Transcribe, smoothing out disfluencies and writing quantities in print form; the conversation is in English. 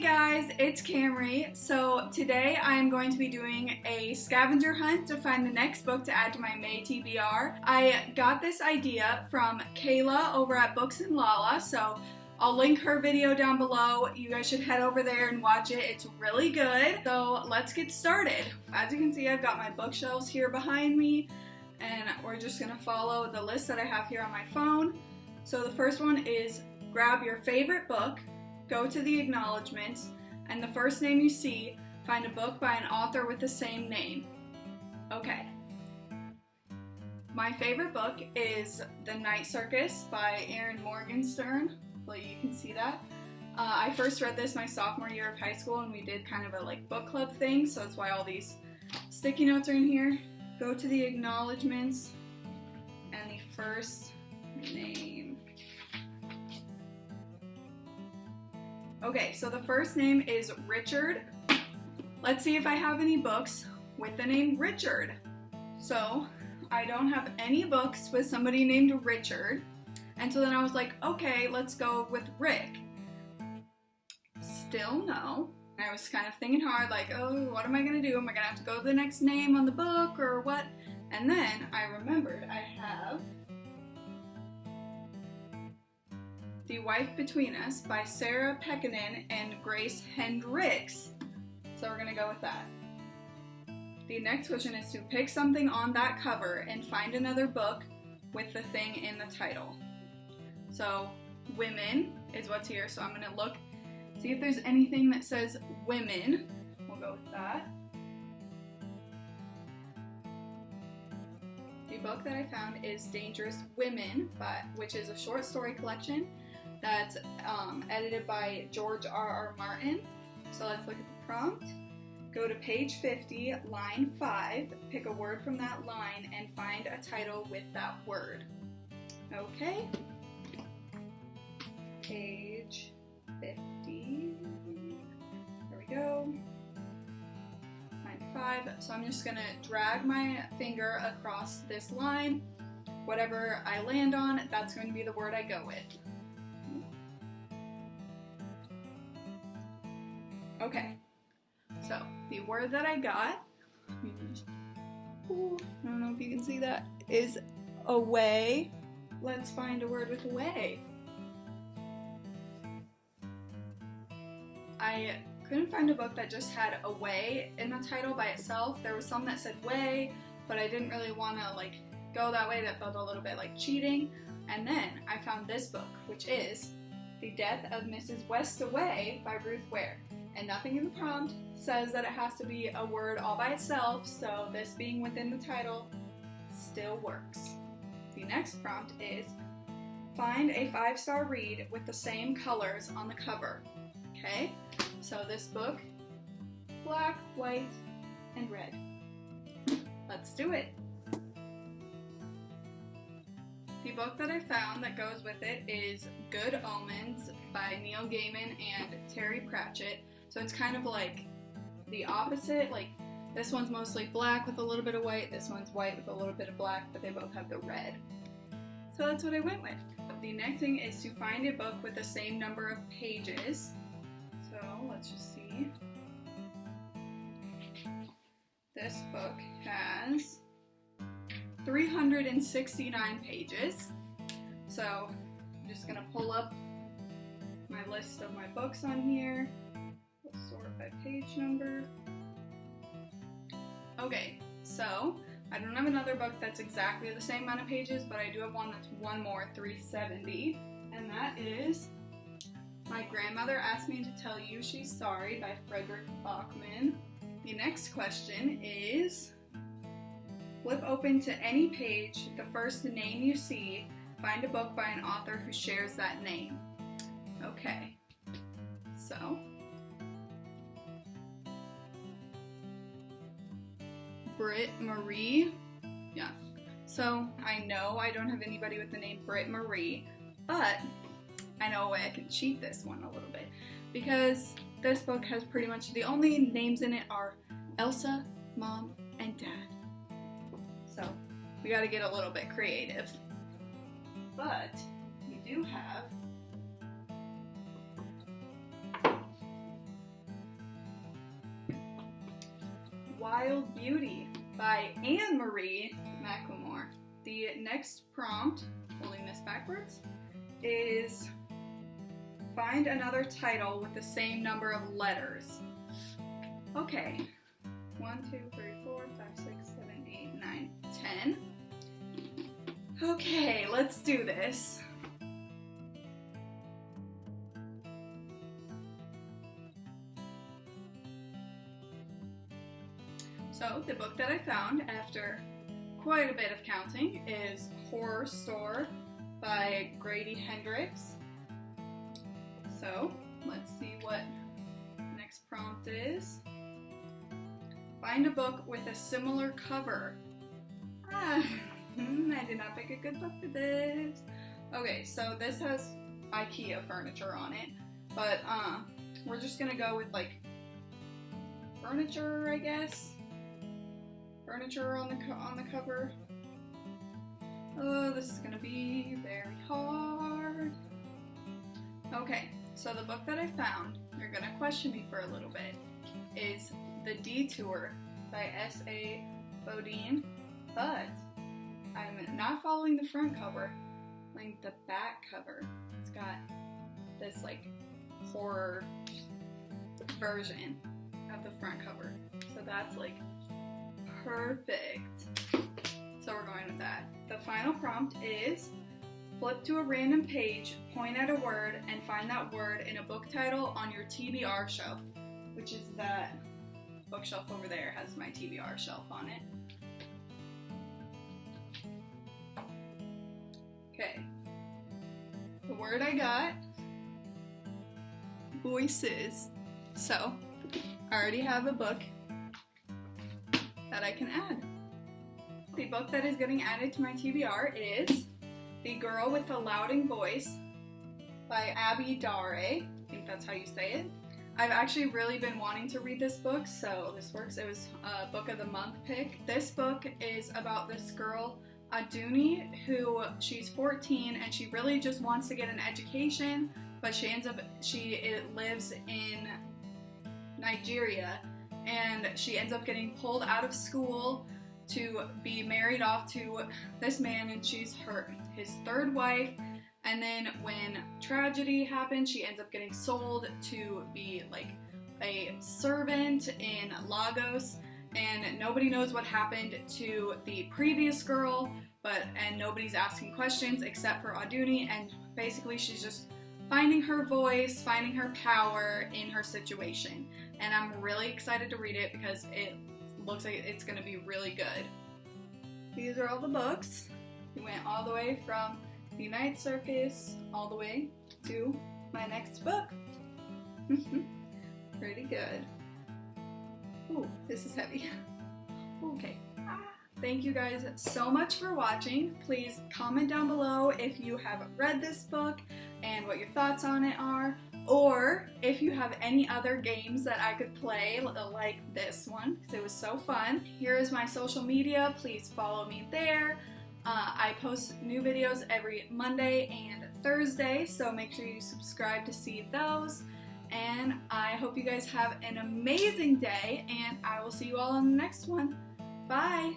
guys, it's Camry. So today I am going to be doing a scavenger hunt to find the next book to add to my May TBR. I got this idea from Kayla over at Books and Lala, so I'll link her video down below. You guys should head over there and watch it. It's really good. So let's get started. As you can see, I've got my bookshelves here behind me, and we're just gonna follow the list that I have here on my phone. So the first one is grab your favorite book, go to the acknowledgments, and the first name you see, find a book by an author with the same name. Okay. My favorite book is The Night Circus by Erin Morgenstern. Hopefully you can see that. I first read this my sophomore year of high school, and we did kind of a book club thing, so that's why all these sticky notes are in here. Go to the acknowledgments, and the first name. Okay, so the first name is Richard. Let's see if I have any books with the name Richard. So, I don't have any books with somebody named Richard. And so then I was like, okay, let's go with Rick. Still no. And I was kind of thinking hard, like, oh, what am I gonna do? Am I gonna have to go to the next name on the book or what? And then I remembered I have The Wife Between Us by Sarah Pekkanen and Grace Hendricks. So we're gonna go with that. The next question is to pick something on that cover and find another book with the thing in the title. So women is what's here, so I'm gonna look, see if there's anything that says women. We'll go with that. The book that I found is Dangerous Women, which is a short story collection that's edited by George R.R. Martin. So let's look at the prompt. Go to page 50, line 5, pick a word from that line, and find a title with that word. Okay. Page 50. There we go. Line 5. So I'm just gonna drag my finger across this line. Whatever I land on, that's going to be the word I go with. Okay, so the word that I got, I don't know if you can see that, is away. Let's find a word with away. I couldn't find a book that just had away in the title by itself. There was some that said way, but I didn't really want to go that way. That felt a little bit like cheating. And then I found this book, which is The Death of Mrs. Westaway by Ruth Ware. And nothing in the prompt says that it has to be a word all by itself, so this being within the title still works. The next prompt is find a 5-star read with the same colors on the cover. Okay, so this book, black, white, and red. Let's do it. The book that I found that goes with it is Good Omens by Neil Gaiman and Terry Pratchett. So it's kind of like the opposite, this one's mostly black with a little bit of white, this one's white with a little bit of black, but they both have the red. So that's what I went with. The next thing is to find a book with the same number of pages. So let's just see. This book has 369 pages. So I'm just gonna pull up my list of my books on here. Let's sort by page number. Okay, so I don't have another book that's exactly the same amount of pages, but I do have one that's one more, 370, and that is My Grandmother Asked Me to Tell You She's Sorry by Frederick Bachman. The next question is flip open to any page, the first name you see, find a book by an author who shares that name. Okay, so Britt Marie. Yeah, so I know I don't have anybody with the name Britt Marie, but I know a way I can cheat this one a little bit, because this book has pretty much the only names in it are Elsa, Mom, and Dad. So we gotta get a little bit creative. But we do have Wild Beauty by Anne-Marie McLemore. The next prompt, holding this backwards, is find another title with the same number of letters. Okay, 1, 2, 3, 4, 5, 6, 7, 8, 9, 10. Okay, let's do this. So, the book that I found after quite a bit of counting is Horror Store by Grady Hendrix. So, let's see what the next prompt is. Find a book with a similar cover. I did not pick a good book for this. Okay, so this has IKEA furniture on it, but we're just gonna go with like furniture, I guess. Furniture on the cover. Oh, this is gonna be very hard. Okay, so the book that I found, you're gonna question me for a little bit, is The Detour by S.A. Bodine, but I'm not following the front cover, like the back cover. It's got this like horror version of the front cover, so that's like perfect. So we're going with that. The final prompt is flip to a random page, point at a word, and find that word in a book title on your TBR shelf, which is that bookshelf over there, has my TBR shelf on it. Okay. The word I got, voices. So, I already have a book that I can add. The book that is getting added to my TBR is The Girl with the Louding Voice by Abby Dare. I think that's how you say it. I've actually really been wanting to read this book, so this works. It was a book of the month pick. This book is about this girl, Aduni, who she's 14 and she really just wants to get an education, but she lives in Nigeria, and she ends up getting pulled out of school to be married off to this man, and she's his third wife. And then when tragedy happens, she ends up getting sold to be like a servant in Lagos, and nobody knows what happened to the previous girl, and nobody's asking questions except for Aduni, and basically she's just finding her voice, finding her power in her situation. And I'm really excited to read it because it looks like it's going to be really good. These are all the books. We went all the way from the Night Circus all the way to my next book. Pretty good. Ooh, this is heavy. Okay. Thank you guys so much for watching. Please comment down below if you have read this book and what your thoughts on it are, or if you have any other games that I could play like this one, because it was so fun. Here is my social media. Please follow me there. I post new videos every Monday and Thursday, so make sure you subscribe to see those. And I hope you guys have an amazing day, and I will see you all on the next one. Bye!